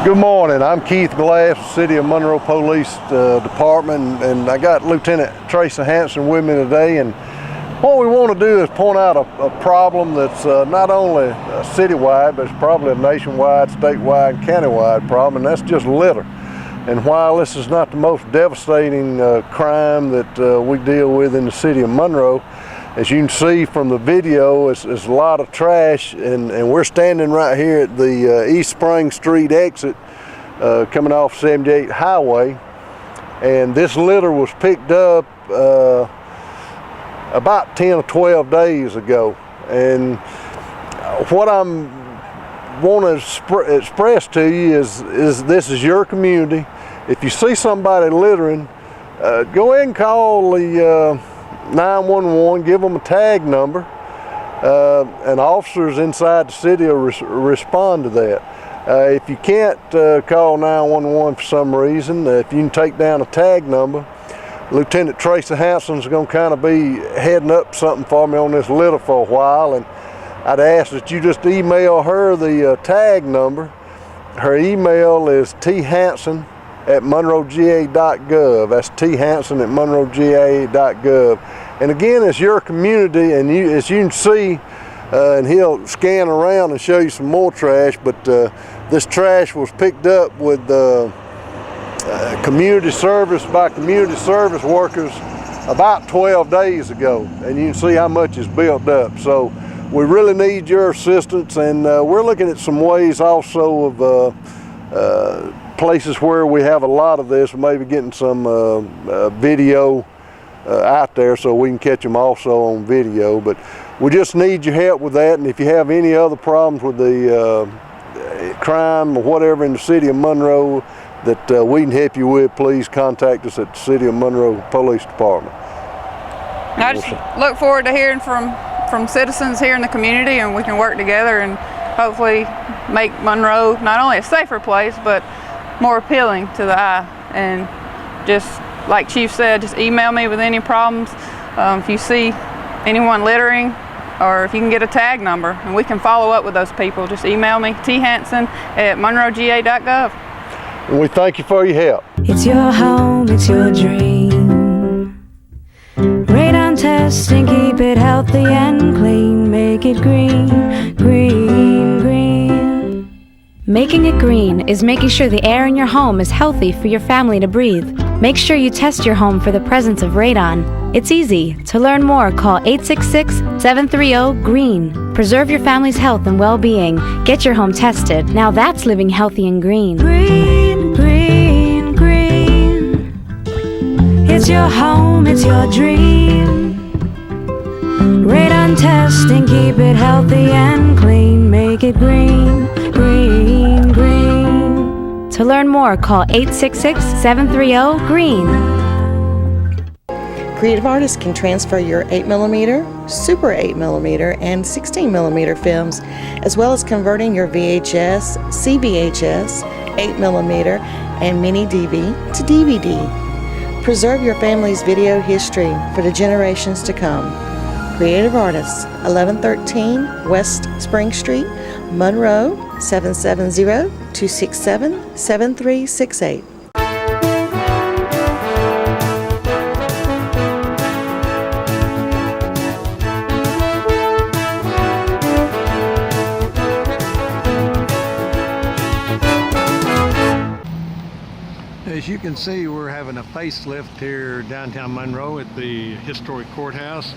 Good morning. I'm Keith Glass, City of Monroe Police Department, and I got Lieutenant Tracy Hanson with me today. And what we want to do is point out a problem that's not only citywide, but it's probably a nationwide, statewide, and countywide problem, and that's just litter. And while this is not the most devastating crime that we deal with in the City of Monroe, as you can see from the video, it's a lot of trash, and we're standing right here at the East Spring Street exit coming off 78 Highway, and this litter was picked up about 10 or 12 days ago. And what I'm want to express to you is this is your community. If you see somebody littering, go ahead and call the 911, give them a tag number, and officers inside the city will respond to that. If you can't call 911 for some reason, if you can take down a tag number, Lieutenant Tracy Hanson is going to kind of be heading up something for me on this litter for a while, and I'd ask that you just email her the tag number. Her email is thanson@monroega.gov. That's thanson@monroega.gov. And again, it's your community, and as you can see, and he'll scan around and show you some more trash, but this trash was picked up with community service by community service workers about 12 days ago, and you can see how much is built up. So we really need your assistance, and we're looking at some ways also of places where we have a lot of this, maybe getting some video out there so we can catch them also on video. But we just need your help with that, and if you have any other problems with the crime or whatever in the City of Monroe that we can help you with, please contact us at the City of Monroe Police Department. I just look forward to hearing from citizens here in the community, and we can work together and hopefully make Monroe not only a safer place, but more appealing to the eye. And just like Chief said, just email me with any problems. If you see anyone littering, or if you can get a tag number, and we can follow up with those people, just email me, thanson@monroega.gov. And we thank you for your help. It's your home, it's your dream. Radon test and keep it healthy and clean. Make it green, green, green. Making it green is making sure the air in your home is healthy for your family to breathe. Make sure you test your home for the presence of radon. It's easy. To learn more, call 866-730-GREEN. Preserve your family's health and well-being. Get your home tested. Now that's living healthy and green. Green, green, green. It's your home, it's your dream. Radon test and keep it healthy and clean. Make it green, green, green. To learn more, call 866-730-GREEN. Creative artists can transfer your 8mm, Super 8mm, and 16mm films, as well as converting your VHS, CVHS, 8mm, and mini DV to DVD. Preserve your family's video history for the generations to come. Creative Artists, 1113 West Spring Street, Monroe, 770-267-7368. As you can see, we're having a facelift here downtown Monroe at the historic courthouse.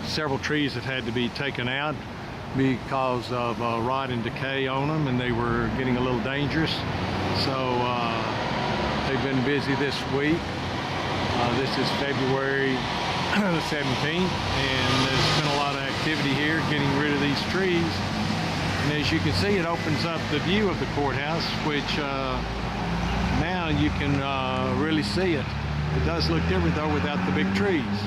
Several trees have had to be taken out because of rot and decay on them, and they were getting a little dangerous. So they've been busy this week. This is February 17th, and there's been a lot of activity here getting rid of these trees. And as you can see, it opens up the view of the courthouse, which now you can really see it. It does look different though without the big trees.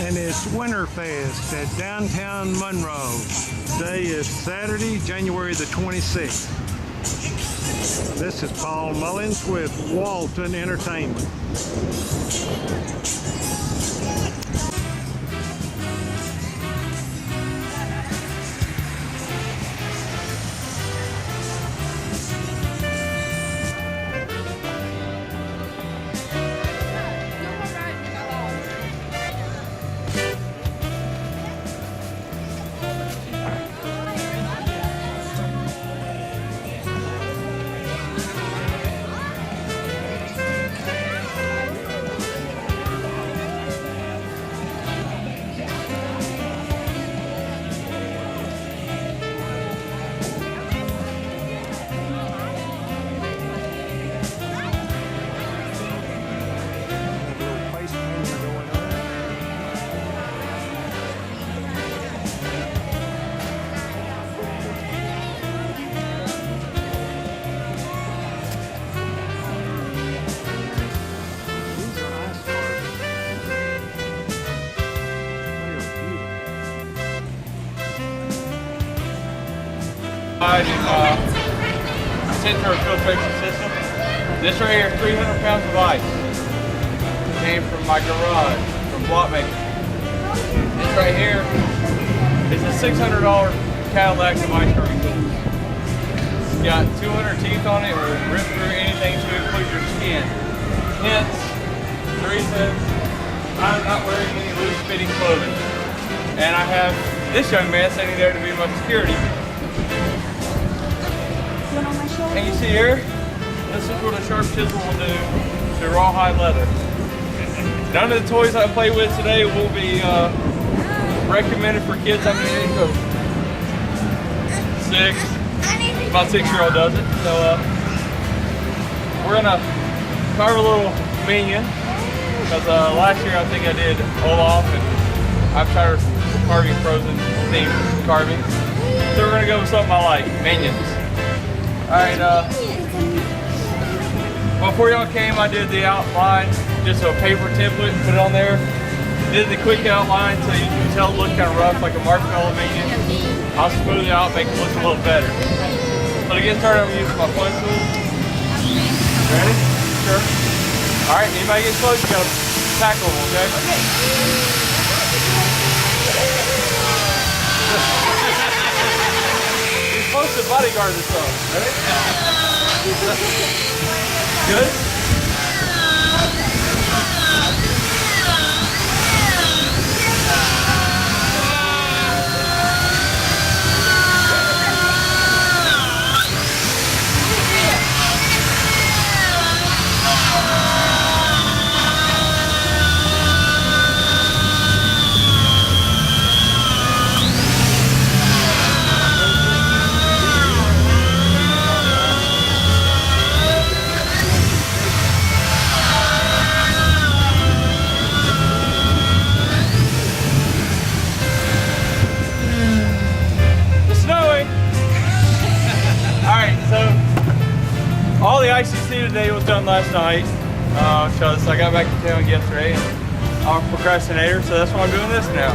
And it's Winterfest at downtown Monroe. Today is Saturday, January the 26th. This is Paul Mullins with Walton Entertainment. Central filtration system. This right here is 300 pounds of ice. Came from my garage, from block maker. This right here is a $600 Cadillac of ice carving tools. It's got 200 teeth on it, or rip through anything to include your skin. Hence, the reason I'm not wearing any loose fitting clothing. And I have this young man standing there to be my security. And you see here, this is what a sharp chisel will do to rawhide leather. None of the toys I play with today will be recommended for kids under the age of 6. My 6-year-old does it. So we're gonna carve a little minion, because last year I think I did Olaf, and I've tried carving frozen themed carving. So we're gonna go with something I like, minions. Alright, before y'all came, I did the outline, just a paper template, put it on there. Did the quick outline so you can tell it looked kind of rough, like a marshmallow minion. I'll smooth it out, make it look a little better. So to get started, I'm gonna use my fun tool. Ready? Sure. Alright, anybody get close, you gotta tackle them, okay? You're supposed to bodyguard this stuff. Ready? Good? All the ice you see today was done last night, because I got back to town yesterday and I'm a procrastinator, so that's why I'm doing this now.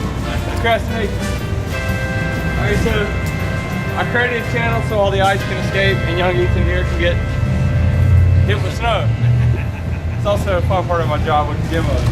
Procrastination. Alright, so I created a channel so all the ice can escape and young Ethan here can get hit with snow. It's also a fun part of my job with the demos.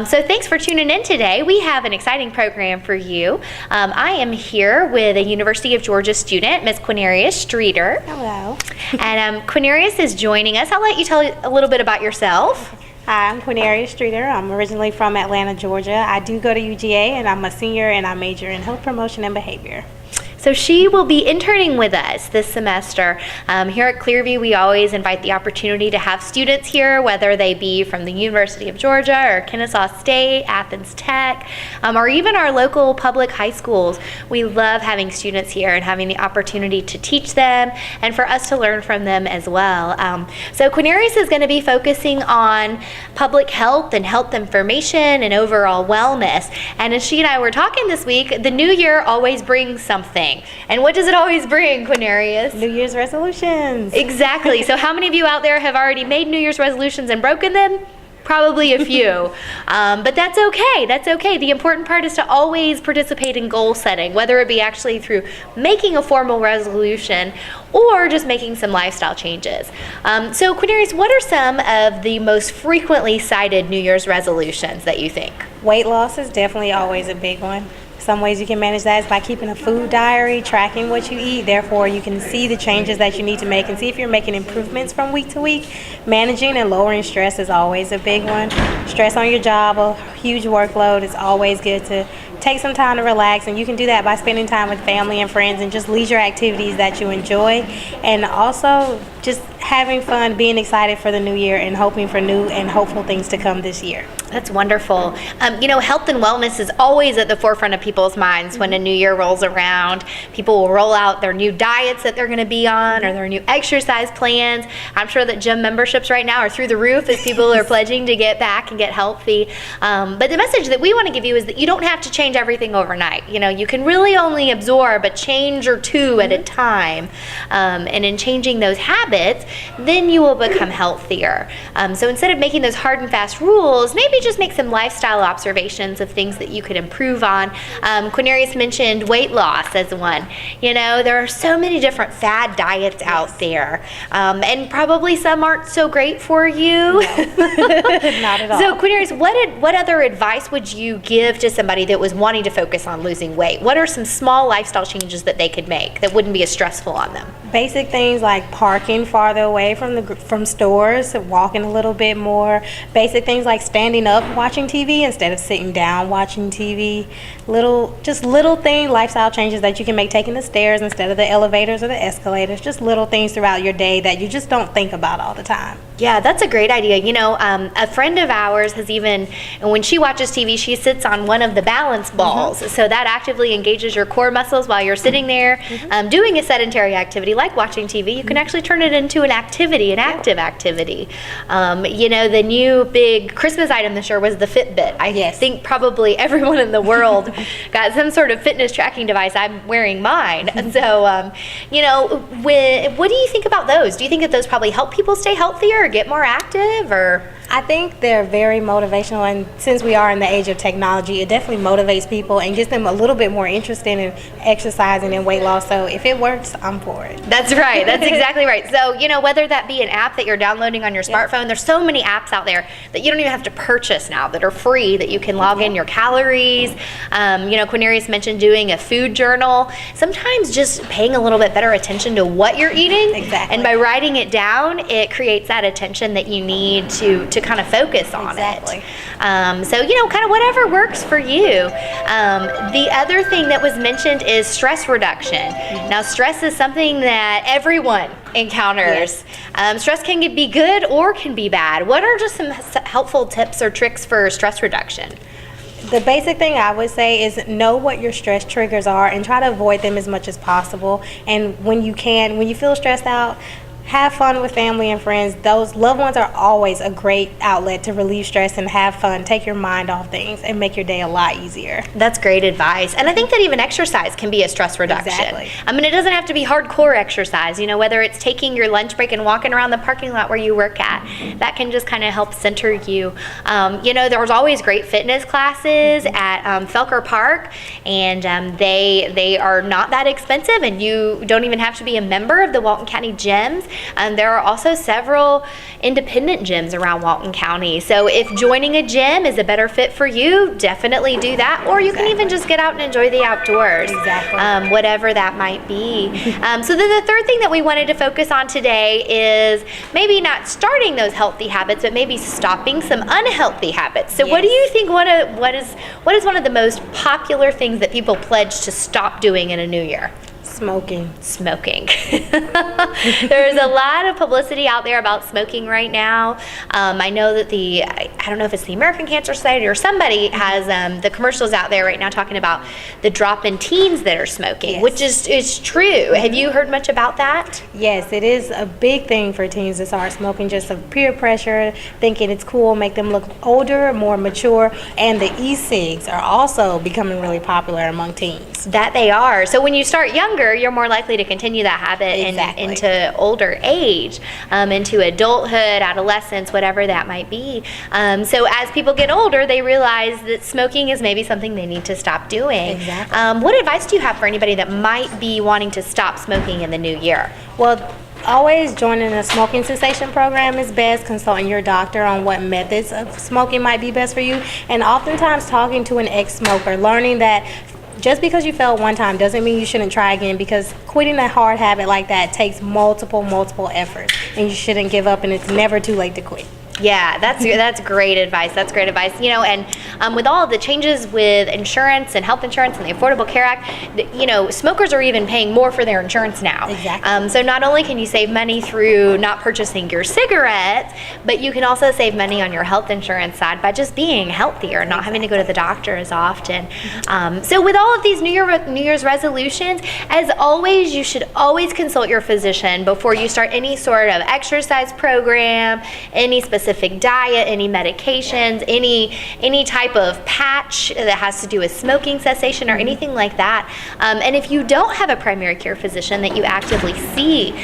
So thanks for tuning in today. We have an exciting program for you. I am here with a University of Georgia student, Miss Quinarius Streeter. Hello. And Quinarius is joining us. I'll let you tell a little bit about yourself. Hi, I'm Quinarius Streeter. I'm originally from Atlanta, Georgia. I do go to UGA, and I'm a senior, and I major in health promotion and behavior. So she will be interning with us this semester. Here at Clearview, we always invite the opportunity to have students here, whether they be from the University of Georgia or Kennesaw State, Athens Tech, or even our local public high schools. We love having students here and having the opportunity to teach them and for us to learn from them as well. So Quinarius is going to be focusing on public health and health information and overall wellness. And as she and I were talking this week, the new year always brings something. And what does it always bring, Quinarius? New Year's resolutions. Exactly. So how many of you out there have already made New Year's resolutions and broken them? Probably a few. But that's okay. That's okay. The important part is to always participate in goal setting, whether it be actually through making a formal resolution or just making some lifestyle changes. So Quinarius, what are some of the most frequently cited New Year's resolutions that you think? Weight loss is definitely always a big one. Some ways you can manage that is by keeping a food diary, tracking what you eat. Therefore, you can see the changes that you need to make and see if you're making improvements from week to week. Managing and lowering stress is always a big one. Stress on your job, a huge workload, it's always good to take some time to relax, and you can do that by spending time with family and friends and just leisure activities that you enjoy, and also just having fun, being excited for the new year and hoping for new and hopeful things to come this year. That's wonderful. Health and wellness is always at the forefront of people's minds when a new year rolls around. People will roll out their new diets that they're going to be on or their new exercise plans. I'm sure that gym memberships right now are through the roof as people are pledging to get back and get healthy. But the message that we want to give you is that you don't have to change everything overnight. You can really only absorb a change or two at a time. And in changing those habits, then you will become healthier. So instead of making those hard and fast rules, maybe just make some lifestyle observations of things that you could improve on. Quinarius mentioned weight loss as one. There are so many different fad diets out there, and probably some aren't so great for you. No. Not at all. So Quinarius, what other advice would you give to somebody that was wanting to focus on losing weight? What are some small lifestyle changes that they could make that wouldn't be as stressful on them? Basic things like parking farther away from stores, walking a little bit more. Basic things like standing up watching TV instead of sitting down watching TV. Little thing lifestyle changes that you can make, taking the stairs instead of the elevators or the escalators. Just little things throughout your day that you just don't think about all the time. Yeah, that's a great idea. A friend of ours has even, when she watches TV, she sits on one of the balance balls. So that actively engages your core muscles while you're sitting there doing a sedentary activity like watching TV. You can actually turn it into an activity, an active activity. The new big Christmas item this year was the Fitbit. I think probably everyone in the world got some sort of fitness tracking device. I'm wearing mine. And so, what do you think about those? Do you think that those probably help people stay healthier or get more active, or? I think they're very motivational, and since we are in the age of technology, it definitely motivates people and gets them a little bit more interested in exercising and weight loss. So if it works, I'm for it. That's right. That's exactly right. So, whether that be an app that you're downloading on your smartphone, there's so many apps out there that you don't even have to purchase now that are free, that you can log in your calories. Quinarius mentioned doing a food journal. Sometimes just paying a little bit better attention to what you're eating. Exactly. And by writing it down, it creates that attention that you need to kind of focus on it. So, kind of whatever works for you. The other thing that was mentioned is stress reduction. Now, stress is something that everyone encounters. Stress can be good or can be bad. What are just some helpful tips or tricks for stress reduction? The basic thing I would say is know what your stress triggers are and try to avoid them as much as possible. And when you feel stressed out, have fun with family and friends. Those loved ones are always a great outlet to relieve stress and have fun, take your mind off things, and make your day a lot easier. That's great advice. And I think that even exercise can be a stress reduction. Exactly. I mean, it doesn't have to be hardcore exercise, whether it's taking your lunch break and walking around the parking lot where you work at. That can just kind of help center you. There's always great fitness classes at Felker Park, and they are not that expensive, and you don't even have to be a member of the Walton County gyms. There are also several independent gyms around Walton County. So if joining a gym is a better fit for you, definitely do that. Or you can even just get out and enjoy the outdoors, whatever that might be. So then the third thing that we wanted to focus on today is maybe not starting those healthy habits, but maybe stopping some unhealthy habits. So what do you think, what is one of the most popular things that people pledge to stop doing in a new year? Smoking. There's a lot of publicity out there about smoking right now. I know that I don't know if it's the American Cancer Society or somebody has the commercials out there right now talking about the drop in teens that are smoking, which is true. Have you heard much about that? Yes, it is a big thing for teens to start smoking, just of peer pressure, thinking it's cool, make them look older, more mature, and the e-cigs are also becoming really popular among teens. That they are. So when you start younger, you're more likely to continue that habit into older age, into adulthood, adolescence, whatever that might be. So as people get older, they realize that smoking is maybe something they need to stop doing. What advice do you have for anybody that might be wanting to stop smoking in the new year? Well, always joining a smoking cessation program is best, consulting your doctor on what methods of smoking might be best for you, and oftentimes talking to an ex-smoker, learning that just because you failed one time doesn't mean you shouldn't try again, because quitting a hard habit like that takes multiple efforts, and you shouldn't give up, and it's never too late to quit. Yeah, that's great advice. That's great advice. You know, and with all of the changes with insurance and health insurance and the Affordable Care Act, you know, smokers are even paying more for their insurance now. So not only can you save money through not purchasing your cigarettes, but you can also save money on your health insurance side by just being healthier, not having to go to the doctor as often. So with all of these New Year's resolutions, as always, you should always consult your physician before you start any sort of exercise program, any specific diet, any medications, any type of patch that has to do with smoking cessation or anything like that. And if you don't have a primary care physician that you actively see,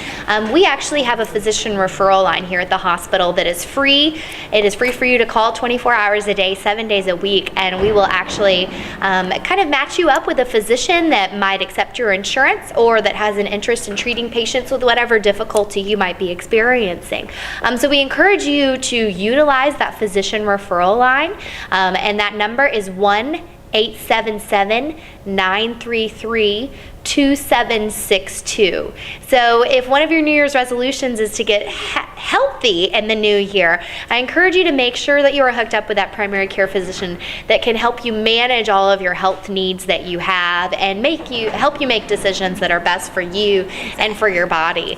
we actually have a physician referral line here at the hospital that is free. It is free for you to call 24 hours a day, 7 days a week, and we will actually kind of match you up with a physician that might accept your insurance or that has an interest in treating patients with whatever difficulty you might be experiencing. So we encourage you to utilize that physician referral line, and that number is 1-877-933-2762. So if one of your New Year's resolutions is to get healthy in the new year, I encourage you to make sure that you are hooked up with that primary care physician that can help you manage all of your health needs that you have and help you make decisions that are best for you and for your body.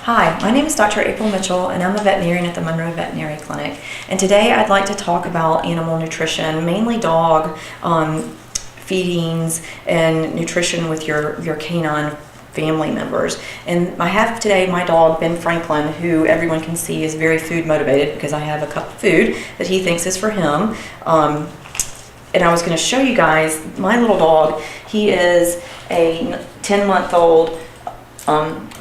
Hi, my name is Dr. April Mitchell, and I'm a veterinarian at the Monroe Veterinary Clinic. And today I'd like to talk about animal nutrition, mainly dog feedings and nutrition with your canine family members. And I have today my dog, Ben Franklin, who everyone can see is very food motivated because I have a cup of food that he thinks is for him. And I was going to show you guys my little dog. He is a 10-month-old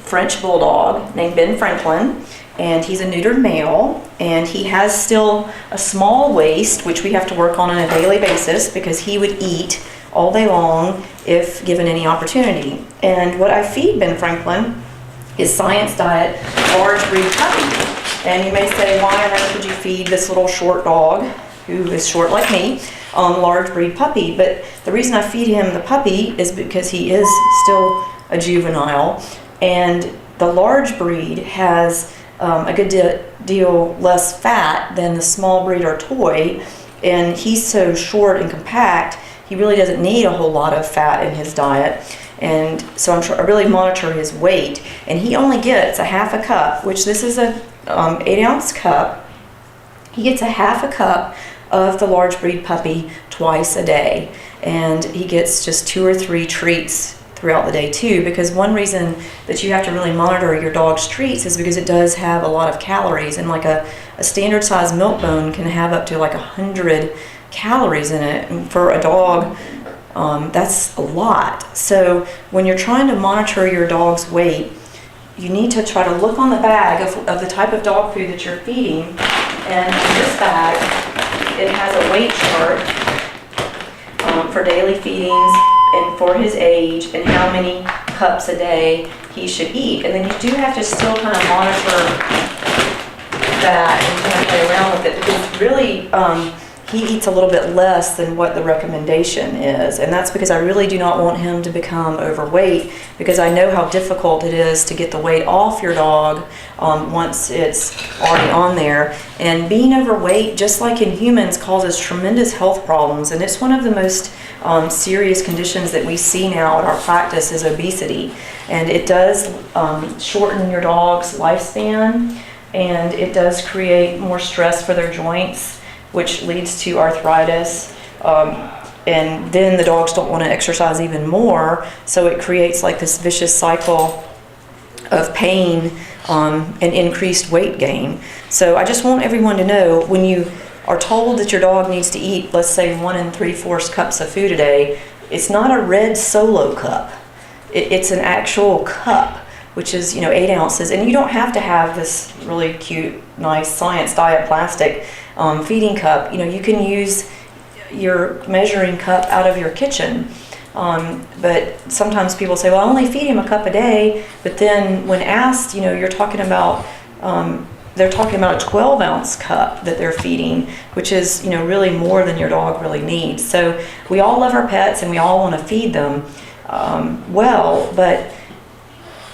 French bulldog named Ben Franklin, and he's a neutered male, and he has still a small waist, which we have to work on a daily basis because he would eat all day long if given any opportunity. And what I feed Ben Franklin is Science Diet large breed puppy. And you may say, why on earth would you feed this little short dog, who is short like me, large breed puppy? But the reason I feed him the puppy is because he is still a juvenile, and the large breed has a good deal less fat than the small breed or toy, and he's so short and compact, he really doesn't need a whole lot of fat in his diet. And so I really monitor his weight, and he only gets a half a cup, which this is a 8-ounce cup. He gets a half a cup of the large breed puppy twice a day, and he gets just 2 or 3 treats throughout the day too, because one reason that you have to really monitor your dog's treats is because it does have a lot of calories, and like a standard size milk bone can have up to like 100 calories in it, and for a dog that's a lot. So when you're trying to monitor your dog's weight, you need to try to look on the bag of the type of dog food that you're feeding, and in this bag it has a weight chart for daily feedings and for his age and how many cups a day he should eat. And then you do have to still kind of monitor that and kind of play around with it, because really he eats a little bit less than what the recommendation is, and that's because I really do not want him to become overweight, because I know how difficult it is to get the weight off your dog once it's already on there. And being overweight, just like in humans, causes tremendous health problems, and it's one of the most serious conditions that we see now in our practice is obesity, and it does shorten your dog's lifespan, and it does create more stress for their joints, which leads to arthritis, and then the dogs don't want to exercise even more, so it creates like this vicious cycle of pain and increased weight gain. So I just want everyone to know, when you are told that your dog needs to eat, let's say 1 3/4 cups of food a day, it's not a red Solo cup. It's an actual cup, which is 8 ounces, and you don't have to have this really cute, nice Science Diet plastic feeding cup. You can use your measuring cup out of your kitchen. But sometimes people say, well, I only feed him a cup a day. But then when asked, you're talking about, they're talking about a 12-ounce cup that they're feeding, which is, really more than your dog really needs. So we all love our pets and we all want to feed them well, but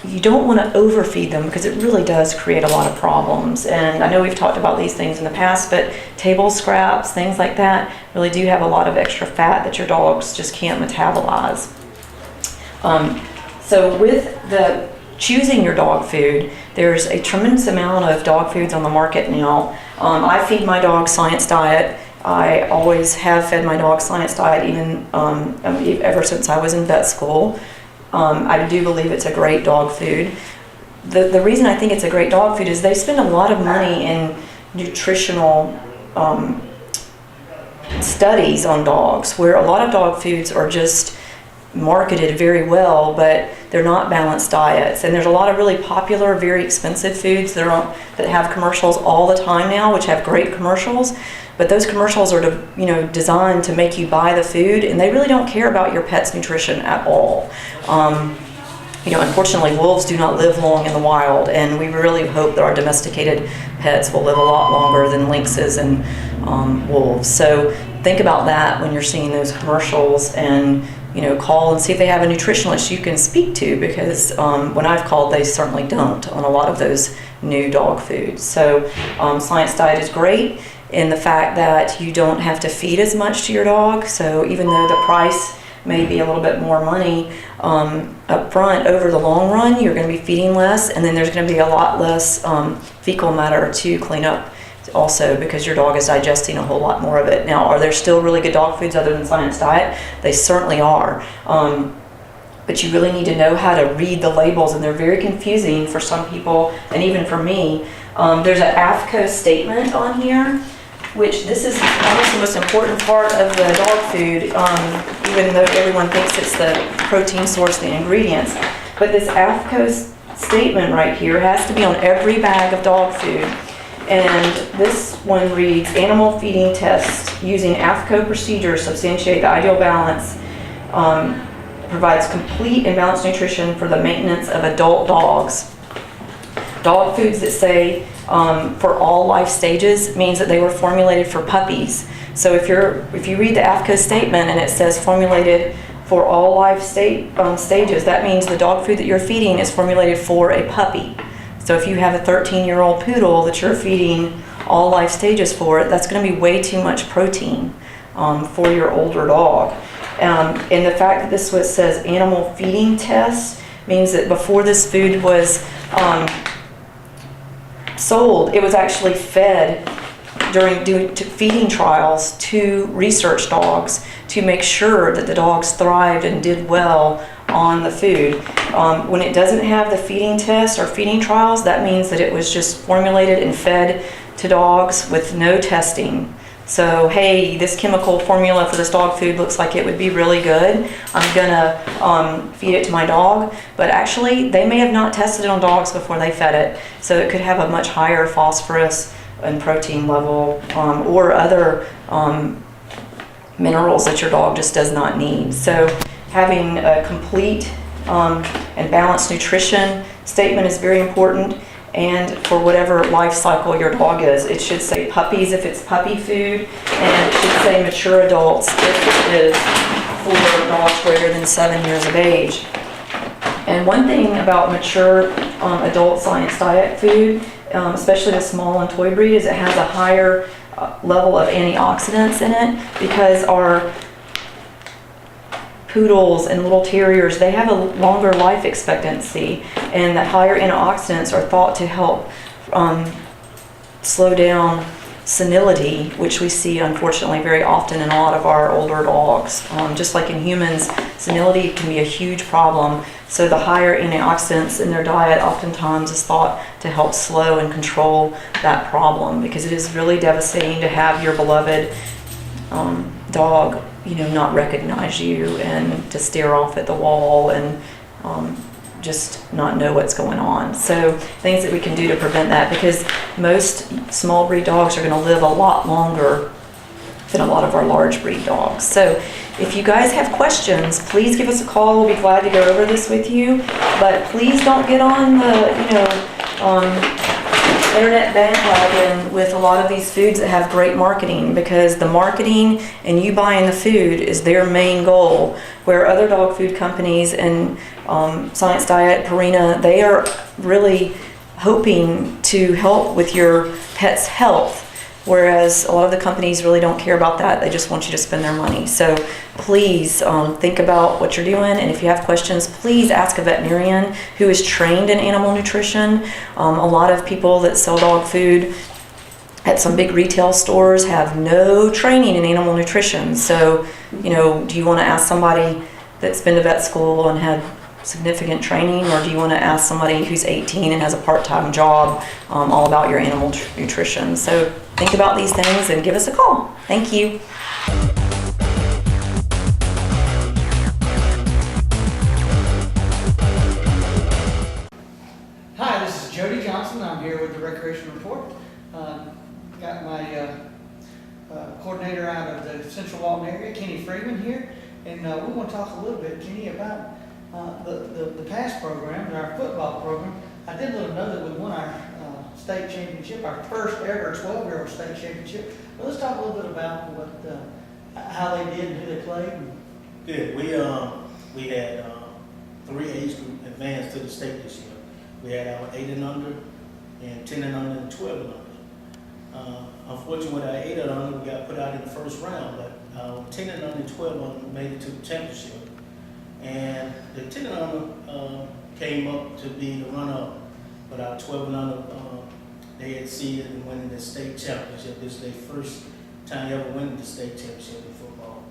you don't want to overfeed them, because it really does create a lot of problems. And I know we've talked about these things in the past, but table scraps, things like that, really do have a lot of extra fat that your dogs just can't metabolize. So with the choosing your dog food, there's a tremendous amount of dog foods on the market now. I feed my dog Science Diet. I always have fed my dog Science Diet, even ever since I was in vet school. I do believe it's a great dog food. The reason I think it's a great dog food is they spend a lot of money in nutritional studies on dogs, where a lot of dog foods are just marketed very well, but they're not balanced diets. And there's a lot of really popular, very expensive foods that have commercials all the time now, which have great commercials. But those commercials are designed to make you buy the food, and they really don't care about your pet's nutrition at all. Unfortunately, wolves do not live long in the wild, and we really hope that our domesticated pets will live a lot longer than lynxes and wolves. So think about that when you're seeing those commercials, and call and see if they have a nutritionist you can speak to, because when I've called, they certainly don't on a lot of those new dog foods. So Science Diet is great in the fact that you don't have to feed as much to your dog. So even though the price may be a little bit more money up front, over the long run, you're going to be feeding less, and then there's going to be a lot less fecal matter to clean up also, because your dog is digesting a whole lot more of it. Now, are there still really good dog foods other than Science Diet? They certainly are. But you really need to know how to read the labels, and they're very confusing for some people, and even for me. There's an AFCO statement on here, which this is almost the most important part of the dog food, even though everyone thinks it's the protein source, the ingredients. But this AFCO statement right here has to be on every bag of dog food. And this one reads, animal feeding tests using AFCO procedures substantiate the ideal balance, provides complete and balanced nutrition for the maintenance of adult dogs. Dog foods that say for all life stages means that they were formulated for puppies. So if you read the AFCO statement and it says formulated for all life stages, that means the dog food that you're feeding is formulated for a puppy. So if you have a 13-year-old poodle that you're feeding all life stages for, that's going to be way too much protein for your older dog. And the fact that this says animal feeding test means that before this food was sold, it was actually fed during feeding trials to research dogs to make sure that the dogs thrived and did well on the food. When it doesn't have the feeding test or feeding trials, that means that it was just formulated and fed to dogs with no testing. So, hey, this chemical formula for this dog food looks like it would be really good. I'm gonna feed it to my dog. But actually, they may have not tested it on dogs before they fed it. So it could have a much higher phosphorus and protein level or other minerals that your dog just does not need. So having a complete and balanced nutrition statement is very important. And for whatever life cycle your dog is, it should say puppies if it's puppy food, and it should say mature adults if it is for dogs greater than 7 years of age. And one thing about mature adult science diet food, especially the small and toy breed, is it has a higher level of antioxidants in it, because our poodles and little terriers, they have a longer life expectancy, and the higher antioxidants are thought to help slow down senility, which we see unfortunately very often in a lot of our older dogs. Just like in humans, senility can be a huge problem, so the higher antioxidants in their diet oftentimes is thought to help slow and control that problem, because it is really devastating to have your beloved dog, not recognize you and to stare off at the wall and just not know what's going on. So things that we can do to prevent that, because most small breed dogs are going to live a lot longer than a lot of our large breed dogs. So if you guys have questions, please give us a call. We'll be glad to go over this with you. But please don't get on the internet bandwagon with a lot of these foods that have great marketing, because the marketing and you buying the food is their main goal, where other dog food companies and Science Diet, Purina, they are really hoping to help with your pet's health, whereas a lot of the companies really don't care about that. They just want you to spend their money. So please think about what you're doing, and if you have questions, please ask a veterinarian who is trained in animal nutrition. A lot of people that sell dog food at some big retail stores have no training in animal nutrition. So, do you want to ask somebody that's been to vet school and had significant training, or do you want to ask somebody who's 18 and has a part-time job all about your animal nutrition? So think about these things and give us a call. Thank you. Hi, this is Jody Johnson. I'm here with the Recreation Report. Got my coordinator out of the Central Walton area, Kenny Freeman, here, and we want to talk a little bit, Kenny, about the past program, our football program. I did let them know that we won our state championship, our first ever 12-year-old state championship. But let's talk a little bit about how they did and who they played. Good. We had 3 age group advance to the state this year. We had our 8 and under, and 10 and under, and 12 and under. Unfortunately, with our 8 and under, we got put out in the first round, but our 10 and under, 12 and under made it to the championship. And the 10 and under came up to be the runner-up, but our 12 and under, they had seeded and winning the state championship. This is their first time ever winning the state championship in football.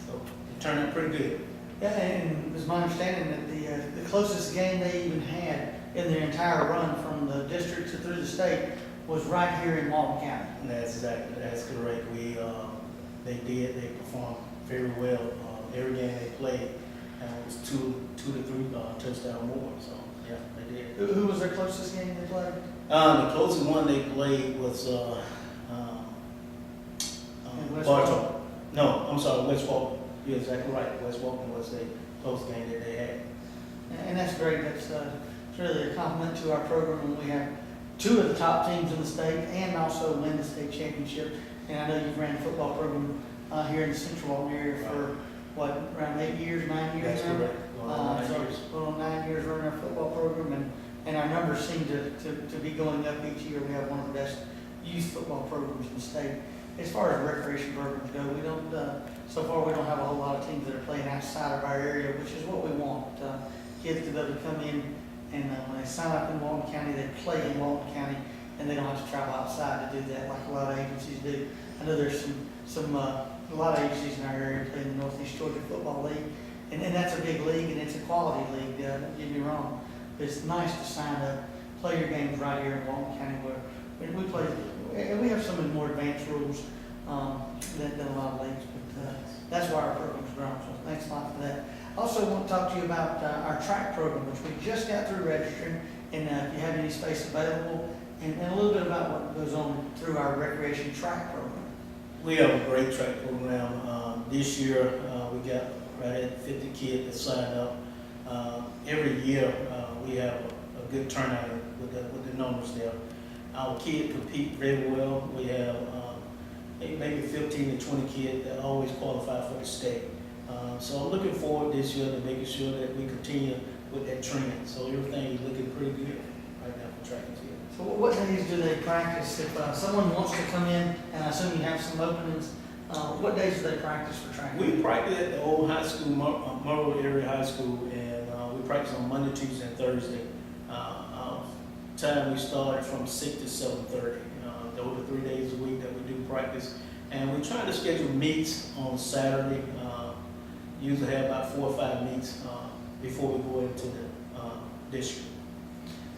So it turned out pretty good. Yeah, and it was my understanding that the closest game they even had in their entire run from the district to through the state was right here in Walton County. And that's correct. They performed very well. Every game they played, it was two to three touchdown more. So yeah, they did. Who was their closest game they played? The closest one they played was Bartow. No, I'm sorry, West Walton. You're exactly right. West Walton was the close game that they had. And that's great. That's really a compliment to our program when we have 2 of the top teams in the state and also win the state championship. And I know you've ran a football program here in the Central Walton area for around 8 years, 9 years? That's correct. So 9 years running our football program, and our numbers seem to be going up each year. We have one of the best youth football programs in the state. As far as recreation programs go, we don't. So far, we don't have a whole lot of teams that are playing outside of our area, which is what we want. Kids to be able to come in and when they sign up in Walton County, they play in Walton County, and they don't have to travel outside to do that like a lot of agencies do. I know there's a lot of agencies in our area play in the Northeast Georgia Football League, and that's a big league, and it's a quality league. Don't get me wrong, but it's nice to sign up, play your games right here in Walton County where we play. And we have some of the more advanced rules than a lot of leagues, but that's why our program's grown. So thanks a lot for that. Also, want to talk to you about our track program, which we just got through registering, and if you have any space available, and a little bit about what goes on through our recreation track program. We have a great track program. This year, we got right at 50 kids that signed up. Every year, we have a good turnout with the numbers there. Our kids compete very well. We have maybe 15 to 20 kids that always qualify for the state. So I'm looking forward this year to making sure that we continue with that trend. So everything is looking pretty good right now for track and field. So what days do they practice? If someone wants to come in, and I assume you have some openings, what days do they practice for track? We practice at the old high school, Monroe Area High School, and we practice on Monday, Tuesday, and Thursday. Time we start from 6 to 7:30. Those are 3 days a week that we do practice, and we try to schedule meets on Saturday. Usually have about 4 or 5 meets before we go into the district.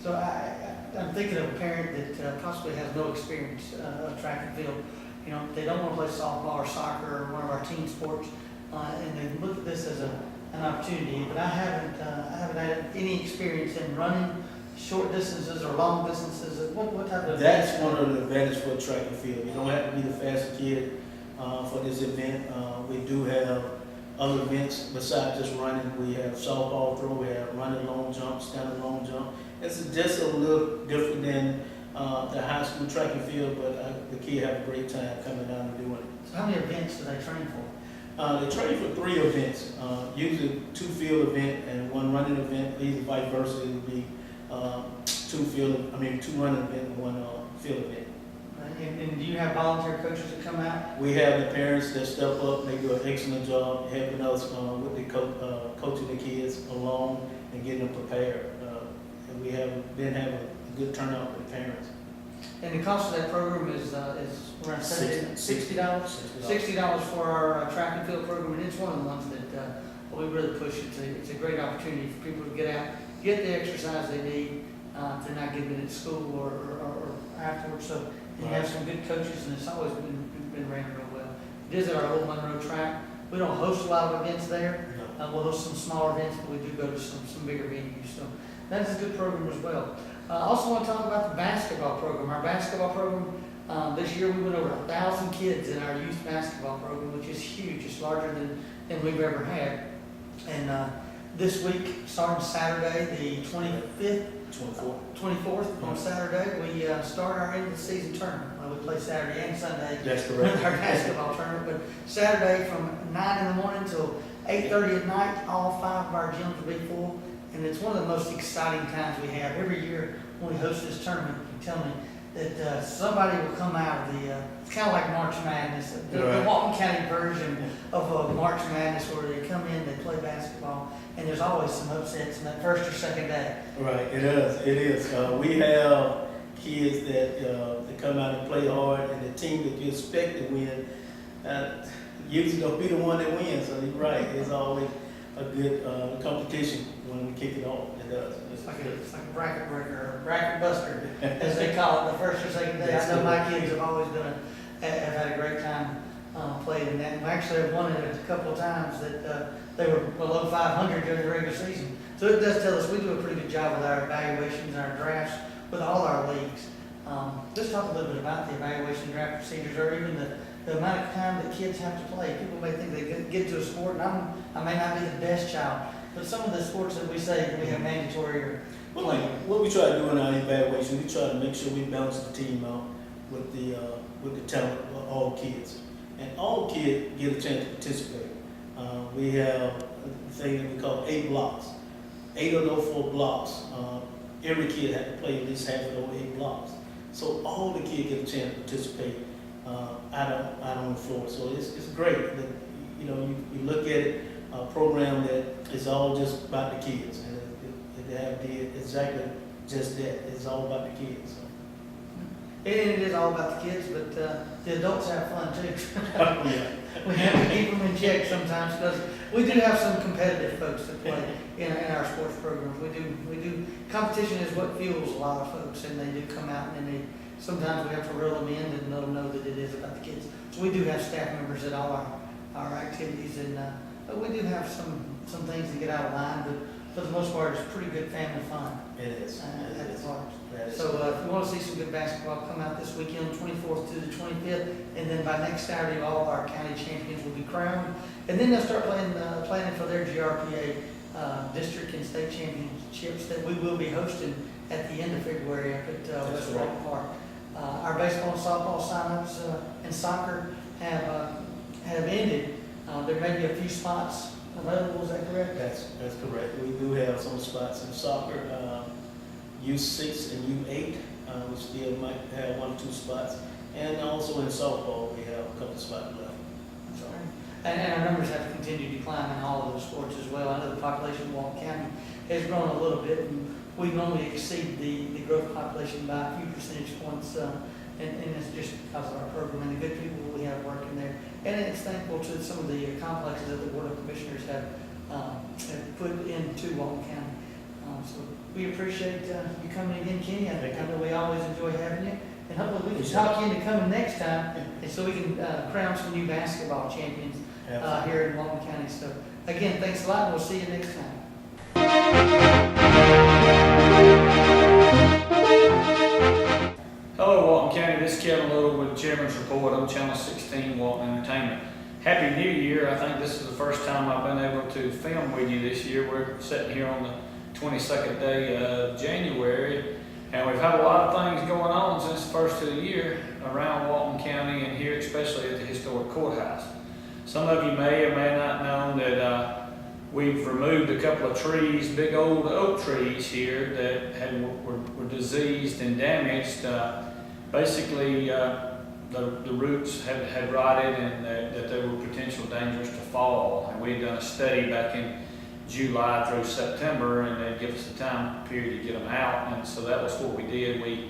So I'm thinking of a parent that possibly has no experience of track and field. You know, they don't want to play softball or soccer or one of our team sports, and they look at this as an opportunity. But I haven't had any experience in running short distances or long distances. What type of? That's one of the advantages for track and field. You don't have to be the fastest kid for this event. We do have other events besides just running. We have softball throw, we have running long jump, standing long jump. It's just a little different than the high school track and field, but the kids have a great time coming down and doing it. So how many events do they train for? They train for 3 events, usually 2 field event and 1 running event. Either vice versa, it would be 2 running event and 1 field event. And do you have volunteer coaches that come out? We have the parents that step up. They do an excellent job helping us with the coaching the kids along and getting them prepared. And we have been having a good turnout with the parents. And the cost of that program is around $60. $60 for our track and field program, and it's one of the ones that we really push. It's a great opportunity for people to get out, get the exercise they need. They're not getting it at school or afterwards. So you have some good coaches, and it's always been ran real well. It is at our old Monroe track. We don't host a lot of events there. We'll host some smaller events, but we do go to some bigger venues. So that's a good program as well. I also want to talk about the basketball program. Our basketball program, this year we went over 1,000 kids in our youth basketball program, which is huge. It's larger than we've ever had. And this week, starting Saturday, the 24th on Saturday, we start our end of the season tournament. We play Saturday and Sunday. That's correct. With our basketball tournament. But Saturday from 9 in the morning till 8:30 at night, all 5 of our gyms will be full. And it's one of the most exciting times we have. Every year when we host this tournament, you tell me that somebody will come out of it's kind of like March Madness, the Walton County version of March Madness, where they come in, they play basketball, and there's always some upsets in that first or second day. Right, it is. We have kids that come out and play hard, and the team that you expect to win usually don't be the one that wins. So you're right, it's always a good competition when we kick it off. It does. It's like a bracket breaker, or bracket buster, as they call it, the first or second day. I know my kids have always have had a great time playing in that. And we actually have won it a couple of times that they were below 500 during the regular season. So it does tell us we do a pretty good job with our evaluations and our drafts with all our leagues. Let's talk a little bit about the evaluation draft procedures, or even the amount of time that kids have to play. People may think they get to a sport, and I may not be the best child, but some of the sports that we say that we have mandatory or playing. What we try to do in our evaluation, we try to make sure we balance the team out with the talent of all kids, and all kids get a chance to participate. We have a thing that we call 8 blocks. 8 of those 4 blocks, every kid had to play at least half of those 8 blocks. So all the kids get a chance to participate out on the floor. So it's great that you look at it, a program that is all just about the kids, and they have exactly just that. It's all about the kids. So. It is all about the kids, but the adults have fun too. Yeah. We have to keep them in check sometimes, because we do have some competitive folks that play in our sports programs. We do. Competition is what fuels a lot of folks, and they do come out, and sometimes we have to reel them in and let them know that it is about the kids. So we do have staff members at all our activities, and but we do have some things that get out of line, but for the most part, it's pretty good family fun. It is. At the parks. So So if you want to see some good basketball, come out this weekend, 24th to the 25th, and then by next Saturday, all of our county champions will be crowned. And then they'll start planning for their GRPA district and state championships that we will be hosting at the end of February up at West Walton Park. Our baseball and softball signups and soccer have ended. There may be a few spots available, is that correct? That's correct. We do have some spots in soccer, U6 and U8. We still might have 1 or 2 spots. And also in softball, we have a couple of spots left. So, and our numbers have continued to climb in all of those sports as well. I know the population of Walton County has grown a little bit, and we normally exceed the growth population by a few percentage points, and it's just because of our program and the good people we have working there. And it's thankful to some of the complexes that the Board of Commissioners have put into Walton County. So we appreciate you coming again, Kenny. I know we always enjoy having you. And hopefully we can talk you into coming next time, and so we can crown some new basketball champions here in Walton County. So again, thanks a lot, and we'll see you next time. Hello Walton County, this is Kevin Little with Chairman's Report on Channel 16 Walton Entertainment. Happy New Year. I think this is the first time I've been able to film with you this year. We're sitting here on the 22nd day of January, and we've had a lot of things going on since the first of the year around Walton County and here especially at the historic courthouse. Some of you may or may not know that we've removed a couple of trees, big old oak trees here that were diseased and damaged. Basically, the roots had rotted and that they were potential dangerous to fall. And we had done a study back in July through September, and they'd give us a time period to get them out. And so that was what we did. We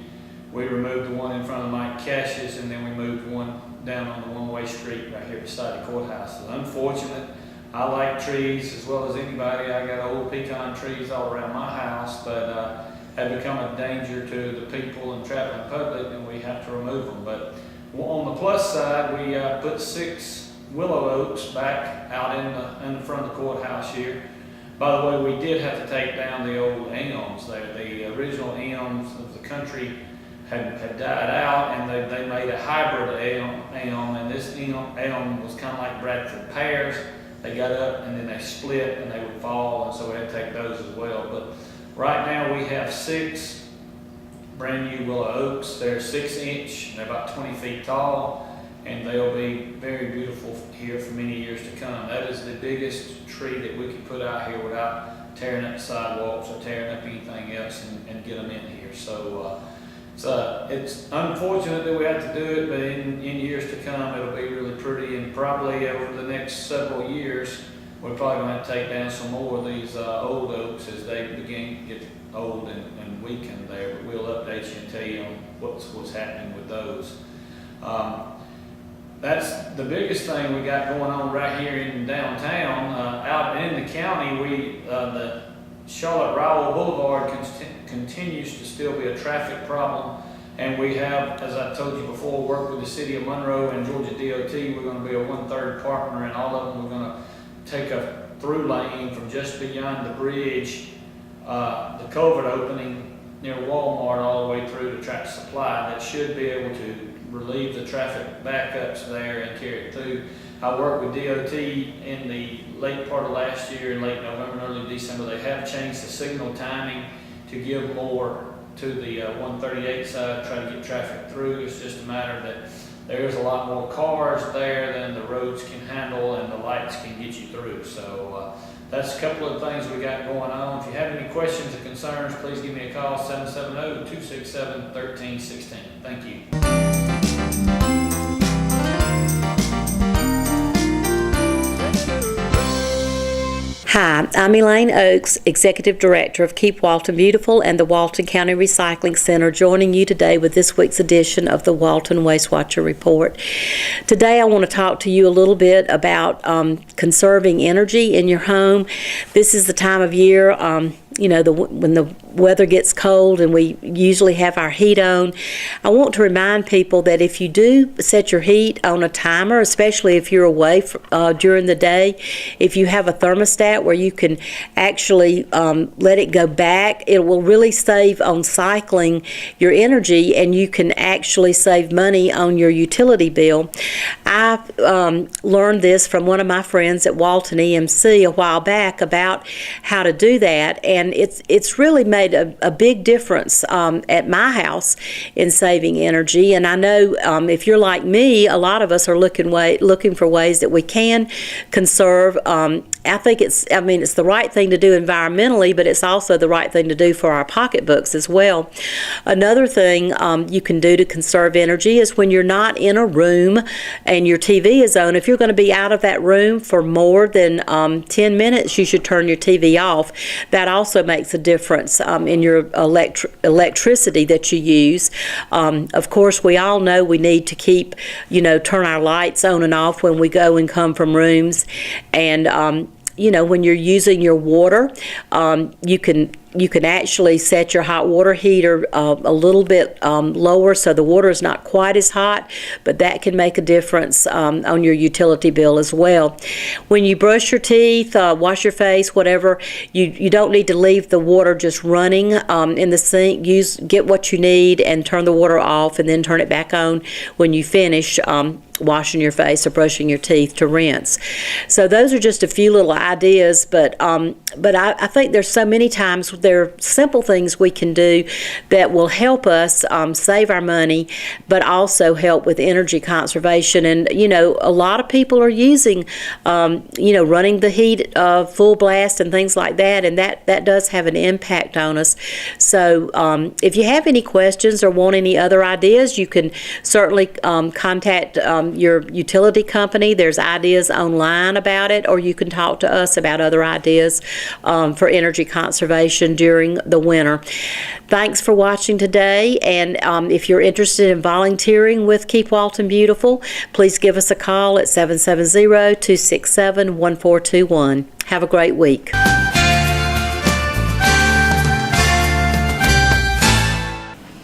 removed the one in front of Mike Cash's, and then we moved one down on the one-way street right here beside the courthouse. It's unfortunate. I like trees as well as anybody. I got old pecan trees all around my house, but have become a danger to the people and traveling public, and we have to remove them. But on the plus side, we put 6 willow oaks back out in the front of the courthouse here. By the way, we did have to take down the old elms there. The original elms of the country had died out, and they made a hybrid elm, and this elm was kind of like Bradford pears. They got up and then they split and they would fall, and so we had to take those as well. But right now we have 6 brand new willow oaks. They're 6-inch, they're about 20 feet tall, and they'll be very beautiful here for many years to come. That is the biggest tree that we could put out here without tearing up sidewalks or tearing up anything else and get them in here. So it's unfortunate that we have to do it, but in years to come it'll be really pretty, and probably over the next several years we're probably going to have to take down some more of these old oaks as they begin to get old and weaken there. But we'll update you and tell you on what's happening with those. That's the biggest thing we got going on right here in downtown. Out in the county, the Charlotte-Rowell Boulevard continues to still be a traffic problem, and we have, as I told you before, worked with the City of Monroe and Georgia DOT. We're going to be a 1/3 partner in all of them. We're going to take a through lane from just beyond the bridge, the culvert opening near Walmart, all the way through to Tractor Supply. That should be able to relieve the traffic backups there and carry it through. I worked with DOT in the late part of last year, in late November and early December. They have changed the signal timing to give more to the 138 side, try to get traffic through. It's just a matter that there's a lot more cars there than the roads can handle and the lights can get you through. So that's a couple of things we got going on. If you have any questions or concerns, please give me a call, 770-267-1316. Thank you. Hi, I'm Elaine Oakes, Executive Director of Keep Walton Beautiful and the Walton County Recycling Center, joining you today with this week's edition of the Walton Waste Watcher Report. Today I want to talk to you a little bit about conserving energy in your home. This is the time of year when the weather gets cold and we usually have our heat on. I want to remind people that if you do set your heat on a timer, especially if you're away during the day, if you have a thermostat where you can actually let it go back, it will really save on cycling your energy, and you can actually save money on your utility bill. I learned this from one of my friends at Walton EMC a while back about how to do that, and it's really made a big difference at my house in saving energy. And I know if you're like me, a lot of us are looking for ways that we can conserve. I think it's the right thing to do environmentally, but it's also the right thing to do for our pocketbooks as well. Another thing you can do to conserve energy is when you're not in a room and your TV is on, if you're going to be out of that room for more than 10 minutes, you should turn your TV off. That also makes a difference in your electricity that you use. Of course, we all know we need to keep, turn our lights on and off when we go and come from rooms. And when you're using your water, you can actually set your hot water heater a little bit lower so the water is not quite as hot, but that can make a difference on your utility bill as well. When you brush your teeth, wash your face, whatever, you don't need to leave the water just running in the sink. Get what you need and turn the water off, and then turn it back on when you finish washing your face or brushing your teeth to rinse. So those are just a few little ideas, but I think there's so many times there are simple things we can do that will help us save our money, but also help with energy conservation. And a lot of people are using running the heat full blast and things like that, and that does have an impact on us. So if you have any questions or want any other ideas, you can certainly contact your utility company. There's ideas online about it, or you can talk to us about other ideas for energy conservation during the winter. Thanks for watching today, and if you're interested in volunteering with Keep Walton Beautiful, please give us a call at 770-267-1421. Have a great week.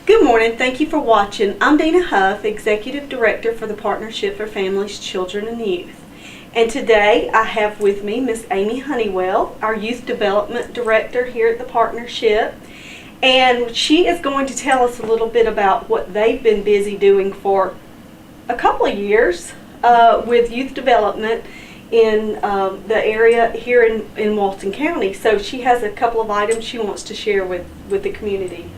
Good morning. Thank you for watching. I'm Dina Huff, Executive Director for the Partnership for Families, Children, and Youth. And today I have with me Miss Amy Honeywell, our Youth Development Director here at the Partnership. And she is going to tell us a little bit about what they've been busy doing for a couple of years with youth development in the area here in Walton County. So she has a couple of items she wants to share with the community.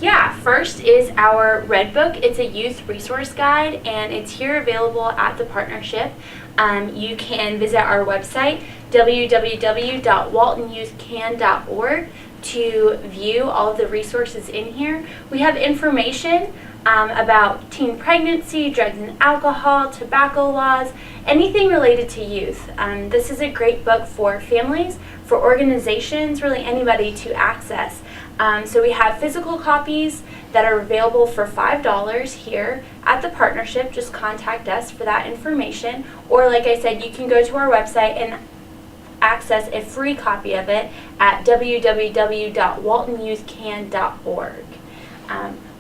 Yeah, first is our Red Book. It's a youth resource guide, and it's here available at the Partnership. You can visit our website, www.waltonyouthcan.org, to view all of the resources in here. We have information about teen pregnancy, drugs and alcohol, tobacco laws, anything related to youth. This is a great book for families, for organizations, really anybody to access. So we have physical copies that are available for $5 here at the Partnership. Just contact us for that information. Or like I said, you can go to our website and access a free copy of it at www.waltonyouthcan.org.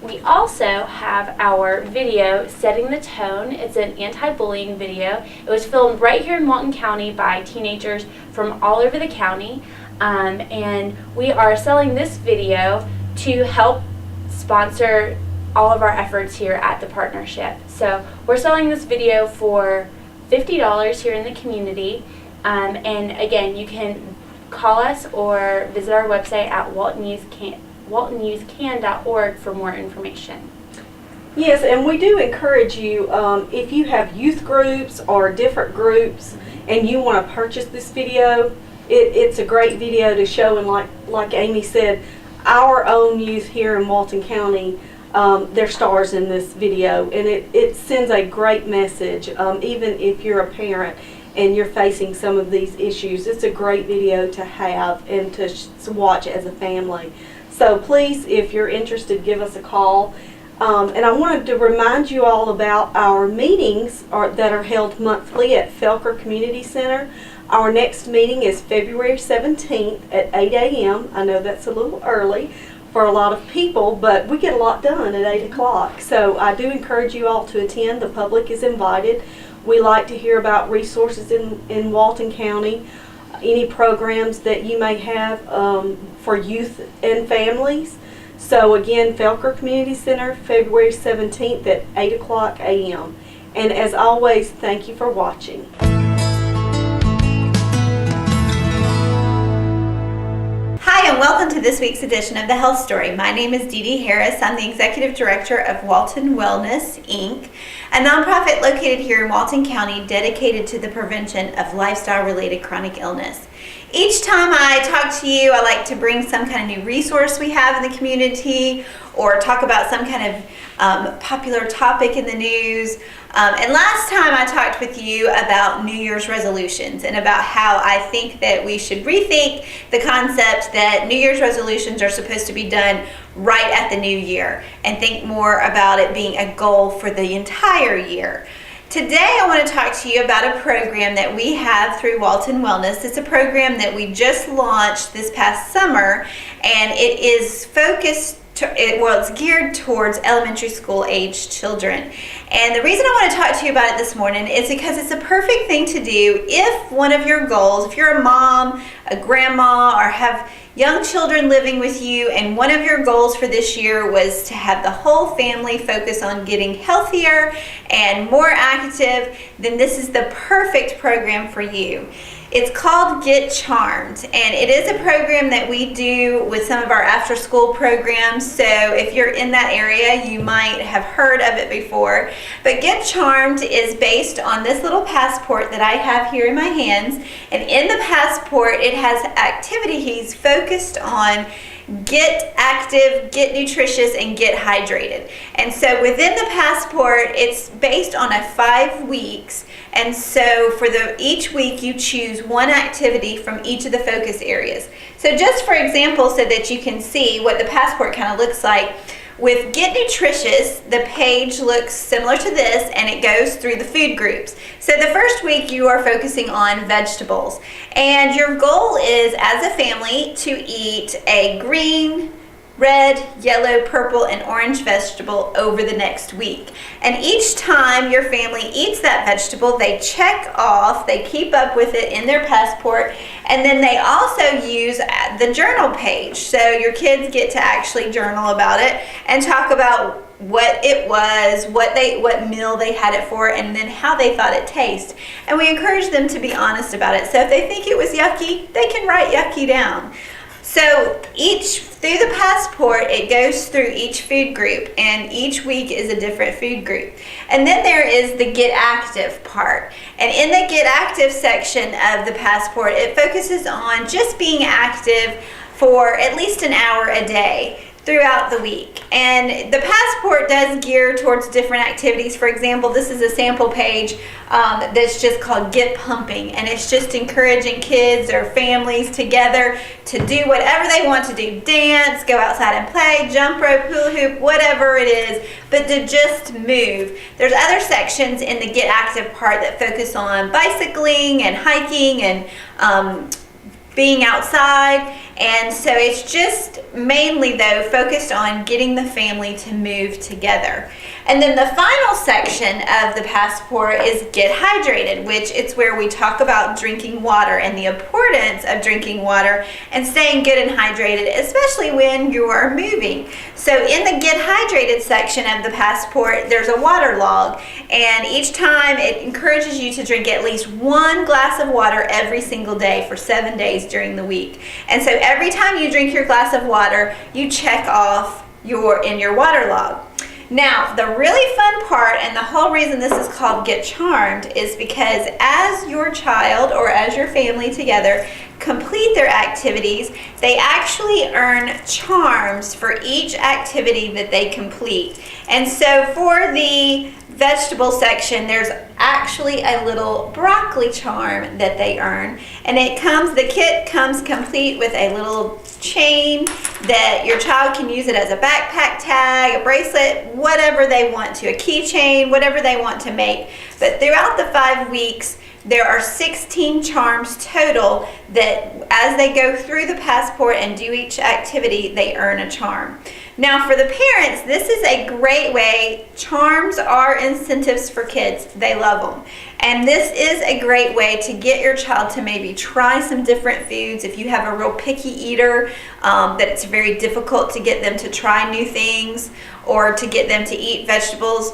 We also have our video, Setting the Tone. It's an anti-bullying video. It was filmed right here in Walton County by teenagers from all over the county. And we are selling this video to help sponsor all of our efforts here at the Partnership. So we're selling this video for $50 here in the community. And again, you can call us or visit our website at waltonyouthcan.org for more information. Yes, and we do encourage you, if you have youth groups or different groups and you want to purchase this video, it's a great video to show. And like Amy said, our own youth here in Walton County, they're stars in this video, and it sends a great message. Even if you're a parent and you're facing some of these issues, it's a great video to have and to watch as a family. So please, if you're interested, give us a call. And I wanted to remind you all about our meetings that are held monthly at Felker Community Center. Our next meeting is February 17th at 8 a.m. I know that's a little early for a lot of people, but we get a lot done at 8 o'clock. So I do encourage you all to attend. The public is invited. We like to hear about resources in Walton County, any programs that you may have for youth and families. So again, Felker Community Center, February 17th at 8 o'clock a.m. And as always, thank you for watching. Hi, and welcome to this week's edition of The Health Story. My name is Dee Dee Harris. I'm the Executive Director of Walton Wellness, Inc., a nonprofit located here in Walton County dedicated to the prevention of lifestyle-related chronic illness. Each time I talk to you, I like to bring some kind of new resource we have in the community or talk about some kind of popular topic in the news. And last time I talked with you about New Year's resolutions and about how I think that we should rethink the concept that New Year's resolutions are supposed to be done right at the new year and think more about it being a goal for the entire year. Today I want to talk to you about a program that we have through Walton Wellness. It's a program that we just launched this past summer, and it is focused it's geared towards elementary school age children. And the reason I want to talk to you about it this morning is because it's a perfect thing to do if one of your goals, if you're a mom, a grandma, or have young children living with you, and one of your goals for this year was to have the whole family focus on getting healthier and more active, then this is the perfect program for you. It's called Get Charmed, and it is a program that we do with some of our after-school programs, so if you're in that area, you might have heard of it before. But Get Charmed is based on this little passport that I have here in my hands, and in the passport, it has activities focused on get active, get nutritious, and get hydrated. And so within the passport, it's based on 5 weeks. And so for each week, you choose one activity from each of the focus areas. So just for example, so that you can see what the passport kind of looks like, with Get Nutritious, the page looks similar to this, and it goes through the food groups. So the first week you are focusing on vegetables, and your goal is as a family to eat a green, red, yellow, purple, and orange vegetable over the next week. And each time your family eats that vegetable, they check off, they keep up with it in their passport, and then they also use the journal page. So your kids get to actually journal about it and talk about what it was, what meal they had it for, and then how they thought it tasted. And we encourage them to be honest about it. So if they think it was yucky, they can write yucky down. So through the passport, it goes through each food group, and each week is a different food group. And then there is the Get Active part. And in the Get Active section of the passport, it focuses on just being active for at least an hour a day throughout the week. And the passport does gear towards different activities. For example, this is a sample page that's just called Get Pumping, and it's just encouraging kids or families together to do whatever they want to do. Dance, go outside and play, jump rope, hula hoop, whatever it is, but to just move. There's other sections in the Get Active part that focus on bicycling and hiking and being outside. And so it's just mainly though focused on getting the family to move together. And then the final section of the passport is Get Hydrated, which it's where we talk about drinking water and the importance of drinking water and staying good and hydrated, especially when you are moving. So in the Get Hydrated section of the passport, there's a water log, and each time it encourages you to drink at least 1 glass of water every single day for 7 days during the week. And so every time you drink your glass of water, you check off in your water log. Now, the really fun part, and the whole reason this is called Get Charmed, is because as your child or as your family together complete their activities, they actually earn charms for each activity that they complete. And so for the vegetable section, there's actually a little broccoli charm that they earn, and the kit comes complete with a little chain that your child can use it as a backpack tag, a bracelet, whatever they want to, a keychain, whatever they want to make. But throughout the 5 weeks, there are 16 charms total that as they go through the passport and do each activity, they earn a charm. Now for the parents, this is a great way. Charms are incentives for kids. They love them. And this is a great way to get your child to maybe try some different foods. If you have a real picky eater, that it's very difficult to get them to try new things or to get them to eat vegetables,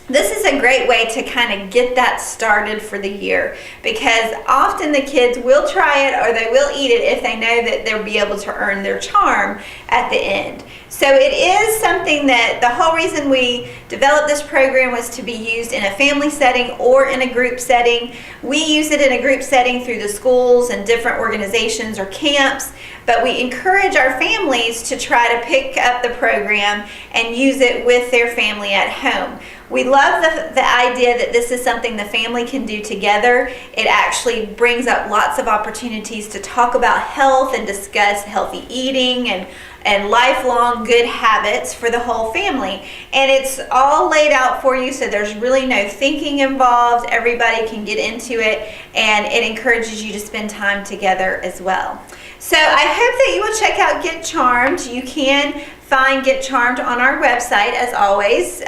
this is a great way to kind of get that started for the year, because often the kids will try it or they will eat it if they know that they'll be able to earn their charm at the end. So it is something that the whole reason we developed this program was to be used in a family setting or in a group setting. We use it in a group setting through the schools and different organizations or camps, but we encourage our families to try to pick up the program and use it with their family at home. We love the idea that this is something the family can do together. It actually brings up lots of opportunities to talk about health and discuss healthy eating and lifelong good habits for the whole family. And it's all laid out for you, so there's really no thinking involved. Everybody can get into it, and it encourages you to spend time together as well. So I hope that you will check out Get Charmed. You can find Get Charmed on our website, as always,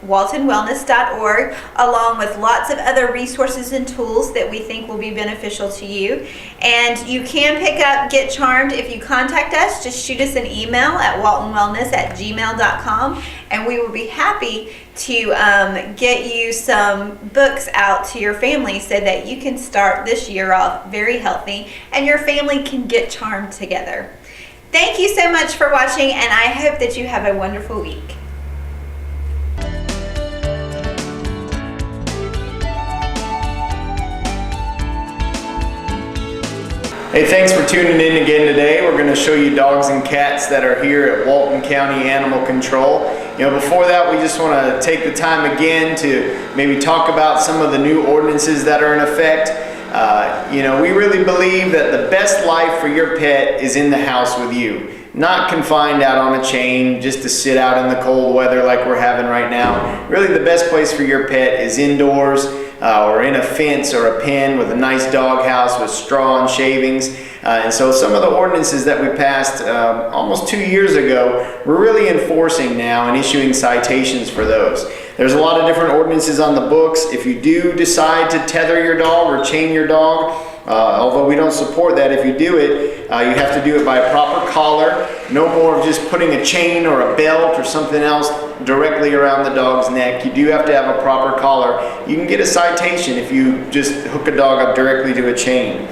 waltonwellness.org, along with lots of other resources and tools that we think will be beneficial to you. And you can pick up Get Charmed if you contact us. Just shoot us an email at waltonwellness@gmail.com, and we will be happy to get you some books out to your family so that you can start this year off very healthy and your family can get charmed together. Thank you so much for watching, and I hope that you have a wonderful week. Hey, thanks for tuning in again today. We're going to show you dogs and cats that are here at Walton County Animal Control. Before that, we just want to take the time again to maybe talk about some of the new ordinances that are in effect. We really believe that the best life for your pet is in the house with you, not confined out on a chain just to sit out in the cold weather like we're having right now. Really, the best place for your pet is indoors or in a fence or a pen with a nice dog house with straw and shavings. And so some of the ordinances that we passed almost 2 years ago, we're really enforcing now and issuing citations for those. There's a lot of different ordinances on the books. If you do decide to tether your dog or chain your dog, although we don't support that, if you do it, you have to do it by a proper collar. No more of just putting a chain or a belt or something else directly around the dog's neck. You do have to have a proper collar. You can get a citation if you just hook a dog up directly to a chain.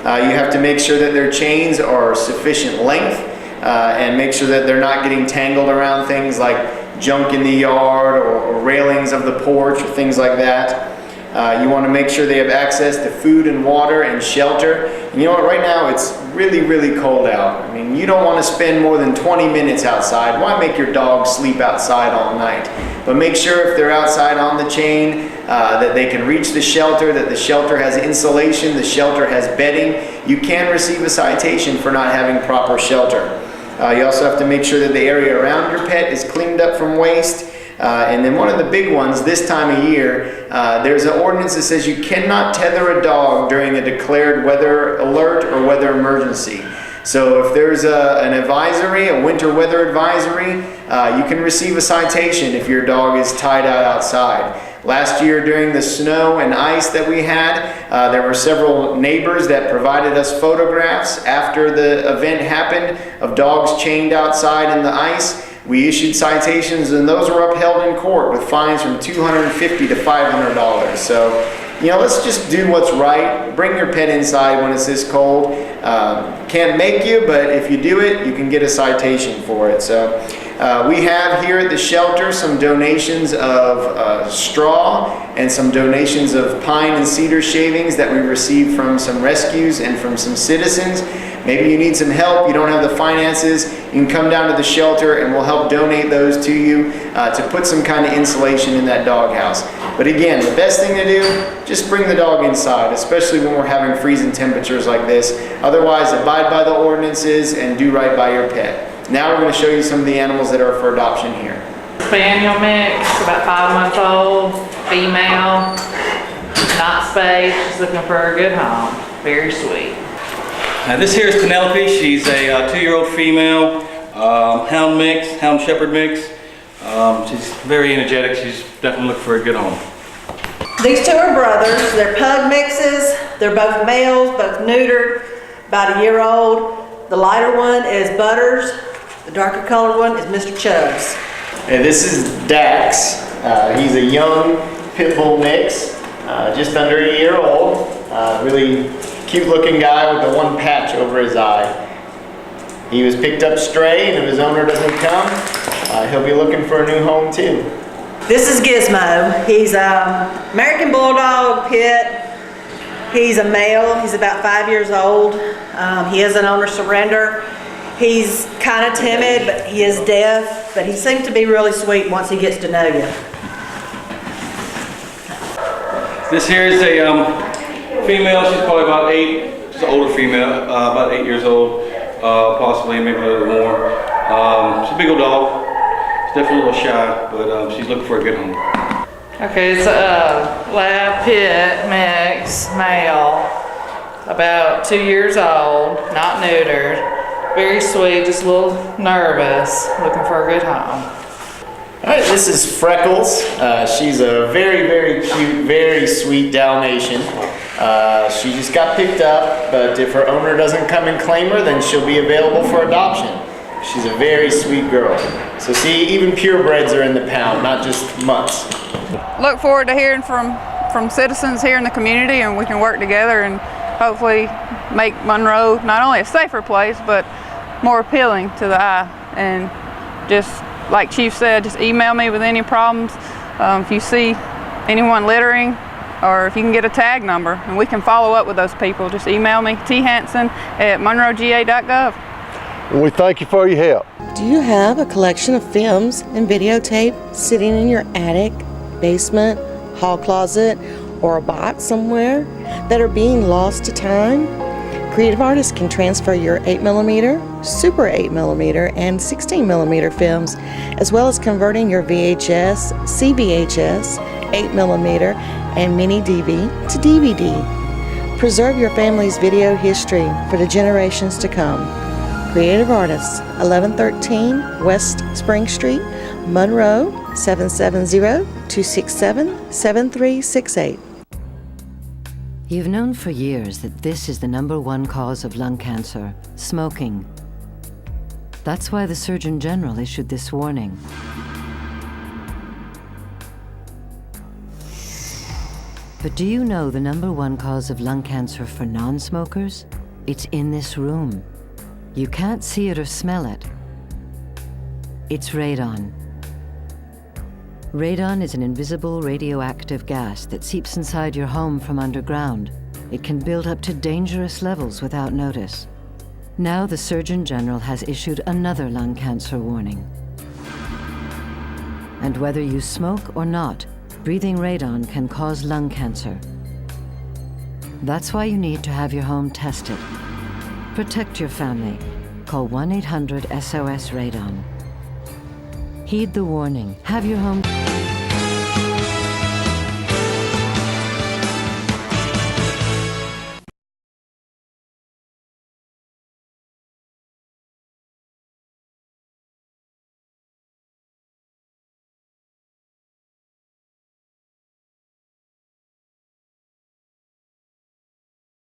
You have to make sure that their chains are sufficient length and make sure that they're not getting tangled around things like junk in the yard or railings of the porch or things like that. You want to make sure they have access to food and water and shelter. And you know what, right now it's really, really cold out. I mean, you don't want to spend more than 20 minutes outside. Why make your dog sleep outside all night? But make sure if they're outside on the chain that they can reach the shelter, that the shelter has insulation, the shelter has bedding. You can receive a citation for not having proper shelter. You also have to make sure that the area around your pet is cleaned up from waste. And then one of the big ones this time of year, there's an ordinance that says you cannot tether a dog during a declared weather alert or weather emergency. So if there's an advisory, a winter weather advisory, you can receive a citation if your dog is tied out outside. Last year during the snow and ice that we had, there were several neighbors that provided us photographs after the event happened of dogs chained outside in the ice. We issued citations, and those were upheld in court with fines from $250 to $500. So, let's just do what's right. Bring your pet inside when it's this cold. Can't make you, but if you do it, you can get a citation for it. So, We have here at the shelter some donations of straw and some donations of pine and cedar shavings that we received from some rescues and from some citizens. Maybe you need some help, you don't have the finances, you can come down to the shelter and we'll help donate those to you to put some kind of insulation in that doghouse. But again, the best thing to do, just bring the dog inside, especially when we're having freezing temperatures like this. Otherwise, abide by the ordinances and do right by your pet. Now we're going to show you some of the animals that are for adoption here. Spaniel mix, about 5 months old, female, not spayed, she's looking for a good home, very sweet. Now this here is Penelope. She's a 2-year-old female, hound mix, hound shepherd mix. She's very energetic. She's definitely looking for a good home. These two are brothers. They're pug mixes. They're both males, both neutered, about 1 year old. The lighter one is Butters. The darker colored one is Mr. Chubbs. And this is Dax. He's a young pit bull mix, just under 1 year old. Really cute looking guy with the one patch over his eye. He was picked up stray, and if his owner doesn't come, he'll be looking for a new home too. This is Gizmo. He's a American Bulldog pit. He's a male. He's about 5 years old. He has an owner surrender. He's kind of timid, but he is deaf, but he seems to be really sweet once he gets to know you. This here is a female. She's probably about 8. She's an older female, about 8 years old, possibly maybe a little more. She's a big old dog. She's definitely a little shy, but she's looking for a good home. Okay, it's a lab pit mix, male, about 2 years old, not neutered. Very sweet, just a little nervous, looking for a good home. All right, this is Freckles. She's a very, very cute, very sweet Dalmatian. She just got picked up, but if her owner doesn't come and claim her, then she'll be available for adoption. She's a very sweet girl. So see, even purebreds are in the pound, not just mutts. Look forward to hearing from citizens here in the community, and we can work together and hopefully make Monroe not only a safer place, but more appealing to the eye. And just like Chief said, just email me with any problems. If you see anyone littering, or if you can get a tag number, and we can follow up with those people, just email me, thanson@monroega.gov. And we thank you for your help. Do you have a collection of films and videotape sitting in your attic, basement, hall closet, or a box somewhere that are being lost to time? Creative artists can transfer your 8mm, Super 8mm, and 16mm films, as well as converting your VHS, CVHS, 8mm, and mini DV to DVD. Preserve your family's video history for the generations to come. Creative Artists, 1113 West Spring Street, Monroe, 770-267-7368. You've known for years that this is the #1 cause of lung cancer, smoking. That's why the Surgeon General issued this warning. But do you know the #1 cause of lung cancer for non-smokers? It's in this room. You can't see it or smell it. It's radon. Radon is an invisible radioactive gas that seeps inside your home from underground. It can build up to dangerous levels without notice. Now the Surgeon General has issued another lung cancer warning. And whether you smoke or not, breathing radon can cause lung cancer. That's why you need to have your home tested. Protect your family. Call 1-800-SOS-RADON. Heed the warning. Have your home